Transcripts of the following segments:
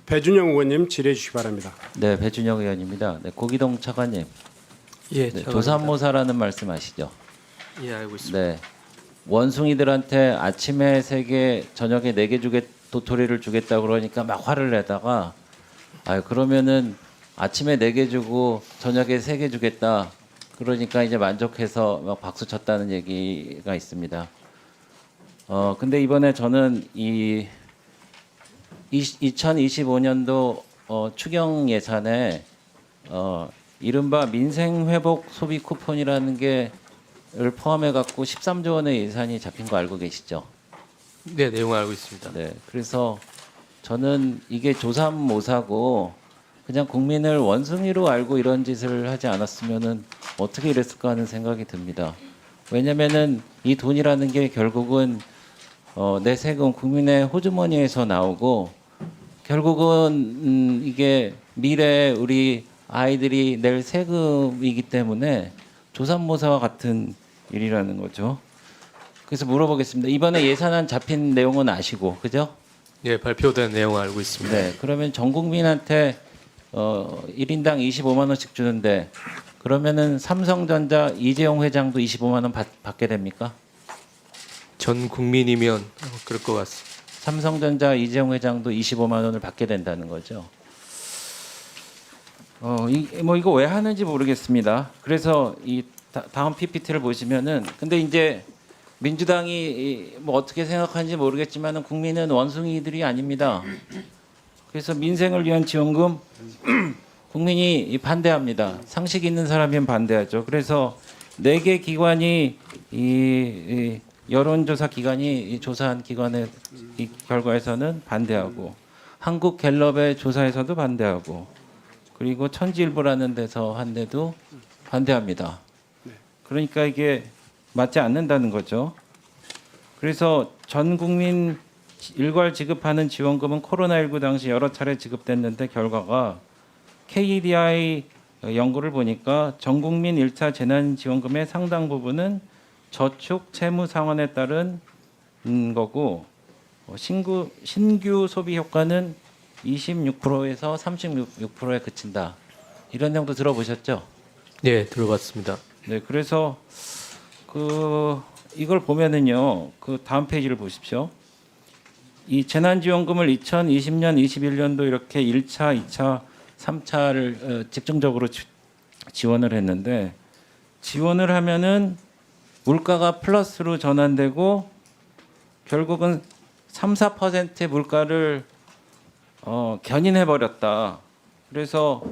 배준영 의원님 질의해 주시기 바랍니다. 네, 배준영 의원입니다. 네, 고기동 차관님, 예, 네, 조산모사라는 말씀하시죠? 예, 알고 있습니다. 네, 원숭이들한테 아침에 3개, 저녁에 4개 도토리를 주겠다 그러니까 막 화를 내다가, 그러면은 아침에 4개 주고 저녁에 3개 주겠다. 그러니까 이제 만족해서 막 박수 쳤다는 얘기가 있습니다. 근데 이번에 저는 이 2025년도 추경 예산에 이른바 민생회복 소비 쿠폰이라는 게를 포함해 갖고 13조 원의 예산이 잡힌 거 알고 계시죠? 네, 내용을 알고 있습니다. 네. 그래서 저는 이게 조삼모사고 그냥 국민을 원숭이로 알고 이런 짓을 하지 않았으면은 어떻게 이랬을까 하는 생각이 듭니다. 왜냐면은 이 돈이라는 게 결국은 내 세금 국민의 호주머니에서 나오고 결국은 이게 미래 우리 아이들이 낼 세금이기 때문에 조삼모사와 같은 일이라는 거죠. 그래서 물어보겠습니다. 이번에 예산안 잡힌 내용은 아시고, 그죠? 예, 발표된 내용을 알고 있습니다. 네. 그러면 전 국민한테 1인당 25만 원씩 주는데 그러면은 삼성전자 이재용 회장도 25만 원 받게 됩니까? 전 국민이면 그럴 것 같습니다. 삼성전자 이재용 회장도 25만 원을 받게 된다는 거죠. 이거 왜 하는지 모르겠습니다. 그래서 이 다음 PPT를 보시면은 근데 이제 민주당이 뭐 어떻게 생각하는지 모르겠지만은 국민은 원숭이들이 아닙니다. 그래서 민생을 위한 지원금 국민이 반대합니다. 상식 있는 사람이면 반대하죠. 그래서 4개 기관이 이 여론조사 기관이 조사한 기관의 이 결과에서는 반대하고 한국갤럽의 조사에서도 반대하고 그리고 천지일보라는 데서 한 데도 반대합니다. 그러니까 이게 맞지 않는다는 거죠. 그래서 전 국민 일괄 지급하는 지원금은 코로나19 당시 여러 차례 지급됐는데 결과가 KDI 연구를 보니까 전 국민 1차 재난지원금의 상당 부분은 저축 채무 상환에 따른 거고 신규 소비 효과는 26%에서 36%에 그친다. 이런 내용도 들어보셨죠? 예, 들어봤습니다. 네, 그래서 이걸 보면은요, 그 다음 페이지를 보십시오. 이 재난지원금을 2020년, 21년도 이렇게 1차, 2차, 3차를 집중적으로 지원을 했는데 지원을 하면은 물가가 플러스로 전환되고 결국은 3, 4%의 물가를 견인해 버렸다. 그래서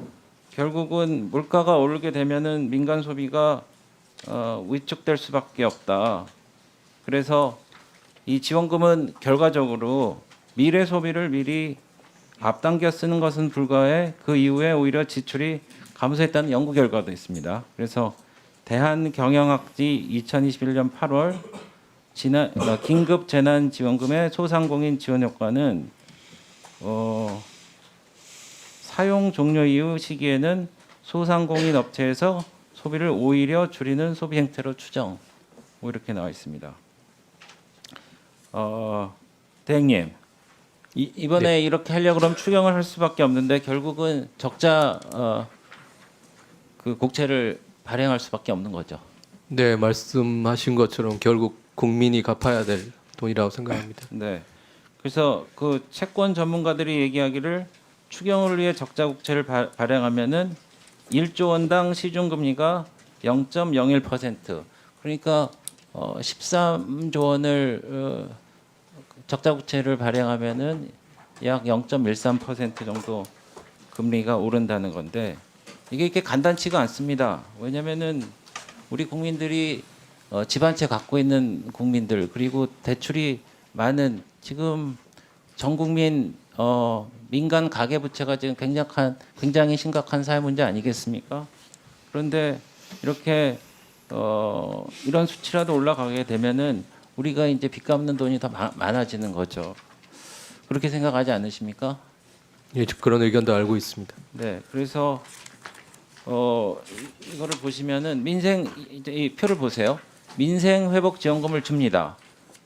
결국은 물가가 오르게 되면은 민간 소비가 위축될 수밖에 없다. 그래서 이 지원금은 결과적으로 미래 소비를 미리 앞당겨 쓰는 것은 불가해 그 이후에 오히려 지출이 감소했다는 연구 결과도 있습니다. 그래서 대한경영학지 2021년 8월 긴급 재난지원금의 소상공인 지원 효과는 사용 종료 이후 시기에는 소상공인 업체에서 소비를 오히려 줄이는 소비 행태로 추정. 뭐 이렇게 나와 있습니다. 대행님, 이번에 네. 이렇게 하려고 그러면 추경을 할 수밖에 없는데 결국은 적자 그 국채를 발행할 수밖에 없는 거죠. 네, 말씀하신 것처럼 결국 국민이 갚아야 될 돈이라고 생각합니다. 네. 그래서 그 채권 전문가들이 얘기하기를 추경을 위해 적자 국채를 발행하면은 1조 원당 시중 금리가 0.01%. 그러니까 13조 원을 적자 국채를 발행하면은 약 0.13% 정도 금리가 오른다는 건데 이게 이렇게 간단치가 않습니다. 왜냐면은 우리 국민들이 집 한 채 갖고 있는 국민들 그리고 대출이 많은 지금 전 국민 민간 가계 부채가 지금 굉장히 심각한 사회 문제 아니겠습니까? 그런데 이렇게 이런 수치라도 올라가게 되면은 우리가 이제 빚 갚는 돈이 더 많아지는 거죠. 그렇게 생각하지 않으십니까? 예, 그런 의견도 알고 있습니다. 네, 그래서 이거를 보시면은 이 표를 보세요. 민생 회복 지원금을 줍니다.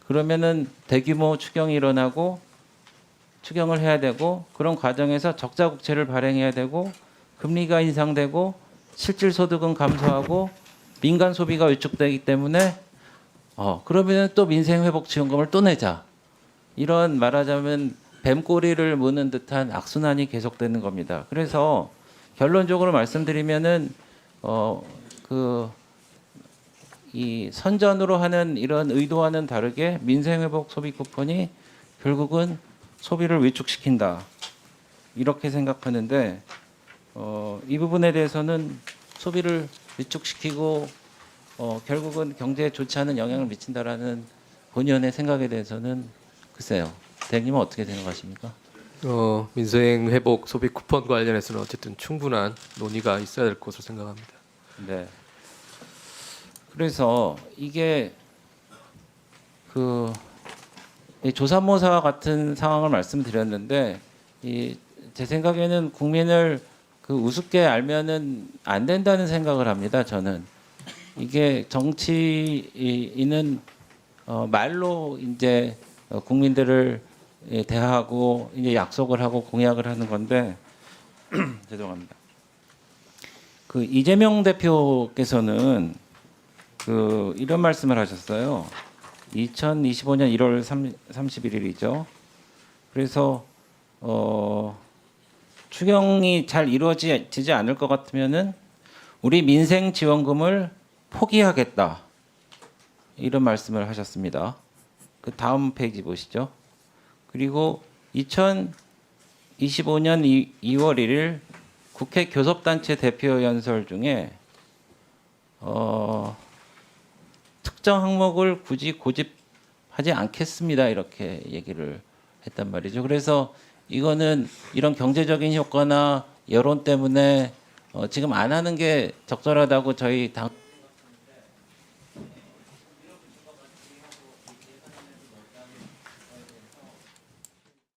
그러면은 대규모 추경이 일어나고 추경을 해야 되고 그런 과정에서 적자 국채를 발행해야 되고 금리가 인상되고 실질 소득은 감소하고 민간 소비가 위축되기 때문에 그러면 또 민생회복지원금을 또 내자. 이런 말하자면 뱀꼬리를 무는 듯한 악순환이 계속되는 겁니다. 그래서 결론적으로 말씀드리면은 이 선전으로 하는 이런 의도와는 다르게 민생회복 소비 쿠폰이 결국은 소비를 위축시킨다. 이렇게 생각하는데 이 부분에 대해서는 소비를 위축시키고 결국은 경제에 좋지 않은 영향을 미친다라는 본의원의 생각에 대해서는 글쎄요. 대행님은 어떻게 생각하십니까? 민생 회복 소비 쿠폰 관련해서는 어쨌든 충분한 논의가 있어야 될 것으로 생각합니다. 네. 그래서 이게 이 조삼모사와 같은 상황을 말씀드렸는데 제 생각에는 국민을 우습게 알면은 안 된다는 생각을 합니다. 저는 이게 정치인은 말로 이제 국민들을 대하고 이제 약속을 하고 공약을 하는 건데 죄송합니다. 이재명 대표께서는 이런 말씀을 하셨어요. 2025년 1월 31일이죠. 그래서 추경이 잘 이루어지지 않을 것 같으면은 우리 민생 지원금을 포기하겠다. 이런 말씀을 하셨습니다. 그 다음 페이지 보시죠. 그리고 2025년 2월 1일 국회 교섭단체 대표 연설 중에 특정 항목을 굳이 고집하지 않겠습니다. 이렇게 얘기를 했단 말이죠. 그래서 이거는 이런 경제적인 효과나 여론 때문에 지금 안 하는 게 적절하다고 저희 당